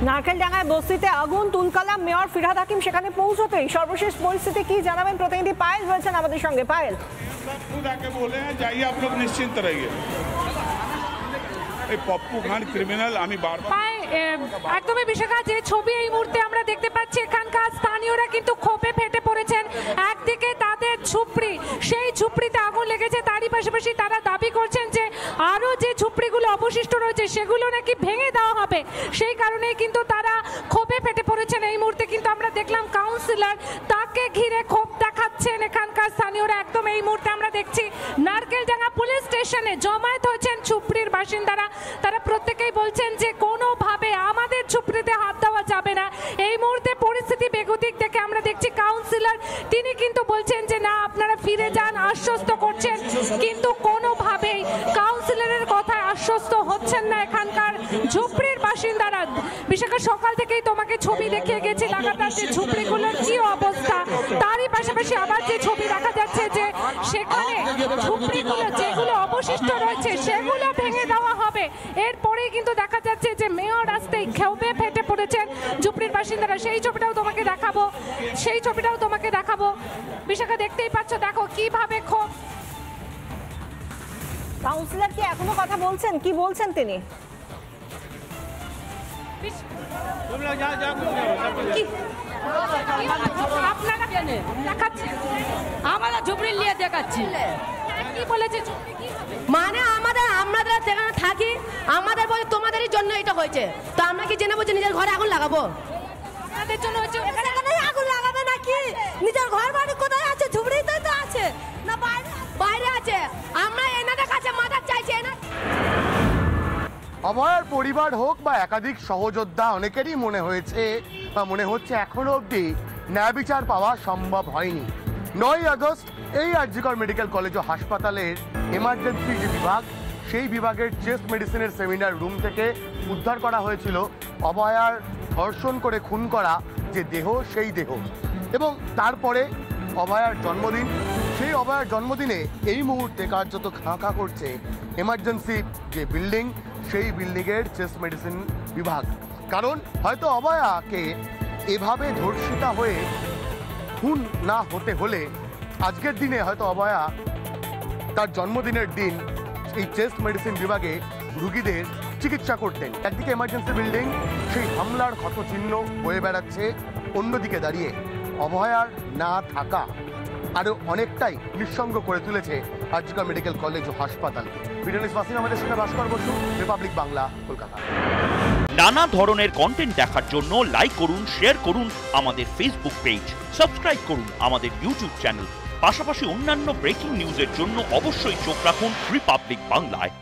নারকেলডাঙ্গায় বস্তিতে আগুন, তুলকালাম মেয়র ফিরহাদ হাকিম সেখানে পৌঁছতেই সর্বশেষ পরিস্থিতি কি জানাবেন প্রতিনিধি পায়েল রয়েছেন আমাদের সঙ্গে। পায়েল, खुद आके बोले हैं जाइए आप लोग निश्चिंत रहिए। पप्पू खान क्रिमिनल আমি বারবার একদমই বিশাখা, যে ছবি এই মুহূর্তে আমরা দেখতে পাচ্ছি এখানকার স্থানীয়রা কিন্তু ক্ষোভে ফেটে পড়েছেন। একদিকে তাদের ঝুপড়ি, সেই ঝুপড়িতে আগুন লেগেছে, তারই পাশাপাশি তারা দাবি করছেন যে আরও যে ঝুপড়িগুলো অবশিষ্ট রয়েছে সেগুলো নাকি ভেঙে দেওয়া হবে। সেই কারণেই কিন্তু তারা ক্ষোভে ফেটে পড়েছেন। এই মুহূর্তে কিন্তু আমরা দেখলাম কাউন্সিলর, তাকে ঘিরে ক্ষোভ দেখাচ্ছেন এখানকার স্থানীয়রা। একদম এই মুহূর্তে আমরা দেখছি নারকেলডাঙ্গা পুলিশ স্টেশনে জমায়েত হয়েছেন ঝুপড়ির বাসিন্দারা। তারা প্রত্যেকেই বলছেন যে কোনোভাবে আমাদের ঝুপড়িতে হাত দেওয়া যাবে না। এই মুহূর্তে পরিস্থিতি বেগতিক দেখে আমরা দেখছি কাউন্সিলর, তিনি কিন্তু বলছেন যে না, আপনারা ফিরে যান, আশ্বস্ত করছেন, কিন্তু কোনোভাবেই কাউন্সিলরের কথায় আশ্বস্ত হচ্ছেন না এখানকার ঝুপড়ির বাসিন্দারা। বিশেষ সকাল থেকেই তোমাকে ছবি দেখিয়ে গেছি লাগাতার যে ঝুপড়িগুলোর কি অবস্থা, তারই পাশাপাশি আবার যে ছবি দেখা যাচ্ছে যে সেখানে ঝুপড়িগুলো যেগুলো অবশিষ্ট রয়েছে সেগুলো ভেঙে দেওয়া হবে। এরপরেই কিন্তু দেখা যাচ্ছে যে মেয়র আসতেই ক্ষোভে ফেটে পড়েছেন ঝুপড়ির বাসিন্দারা। সেই ছবিটাও তোমাকে দেখাবো বিশাখা, দেখতেই পাচ্ছ, দেখো কিভাবে ক্ষোভ। কাউন্সিলর কি এখনো কথা বলছেন? কি বলছেন তিনি? আমরা ঝুপড়ি নিয়ে দেখাচ্ছি, কি বলেছে মানে আমরা যেখানে থাকি আমাদের বলে তোমাদেরই জন্য এটা হয়েছে, তো আমরা কি জেনে বুঝে নিজের ঘরে আগুন লাগাবো? আপনাদের জন্য হচ্ছে আগুন লাগাবে নাকি? নিজের ঘর বাড়ি কোথায় আছে? ঝুপড়িতেই তো আছে না বাইরে আছে? আমরা এনাদের কাছে মাদার চাইছি। অভয়ার পরিবার হোক বা একাধিক সহযোদ্ধা, অনেকেরই মনে হয়েছে বা মনে হচ্ছে এখনো অবধি ন্যায় বিচার পাওয়া সম্ভব হয়নি। 9 আগস্ট এই আরজিকর মেডিকেল কলেজ ও হাসপাতালের এমার্জেন্সি যে বিভাগ, সেই বিভাগের চেস্ট মেডিসিনের সেমিনার রুম থেকে উদ্ধার করা হয়েছিল অভয়ার ধর্ষণ করে খুন করা যে দেহ, সেই দেহ। এবং তারপরে অভয়ার জন্মদিন, সেই অভয়ার জন্মদিনে এই মুহূর্তে কার্যত খাঁ করছে এমার্জেন্সি যে বিল্ডিং, সেই বিল্ডিংয়ের চেস্ট মেডিসিন বিভাগ। কারণ হয়তো অভয়াকে এভাবে ধর্ষিতা হয়ে খুন না হতে হলে আজকের দিনে হয়তো অভয়া তার জন্মদিনের দিন এই চেস্ট মেডিসিন বিভাগে রুগীদের চিকিৎসা করতেন। একদিকে এমার্জেন্সি বিল্ডিং সেই হামলার ক্ষতচিহ্ন বয়ে বেড়াচ্ছে, অন্যদিকে দাঁড়িয়ে অভয়ার না থাকা আরও অনেকটাই নিঃসঙ্গ করে তুলেছে আরজিকর মেডিকেল কলেজ ও হাসপাতাল। ভিডিওনিউজ ওয়াসিম আমাদের সাথে ভাস্কর বসু, রিপাবলিক বাংলা, কলকাতা। নানা ধরনের কন্টেন্ট দেখার জন্য লাইক করুন, শেয়ার করুন আমাদের ফেসবুক পেজ, সাবস্ক্রাইব করুন আমাদের ইউটিউব চ্যানেল। পাশাপাশি অন্যান্য ব্রেকিং নিউজের জন্য অবশ্যই চোখ রাখুন রিপাবলিক বাংলায়।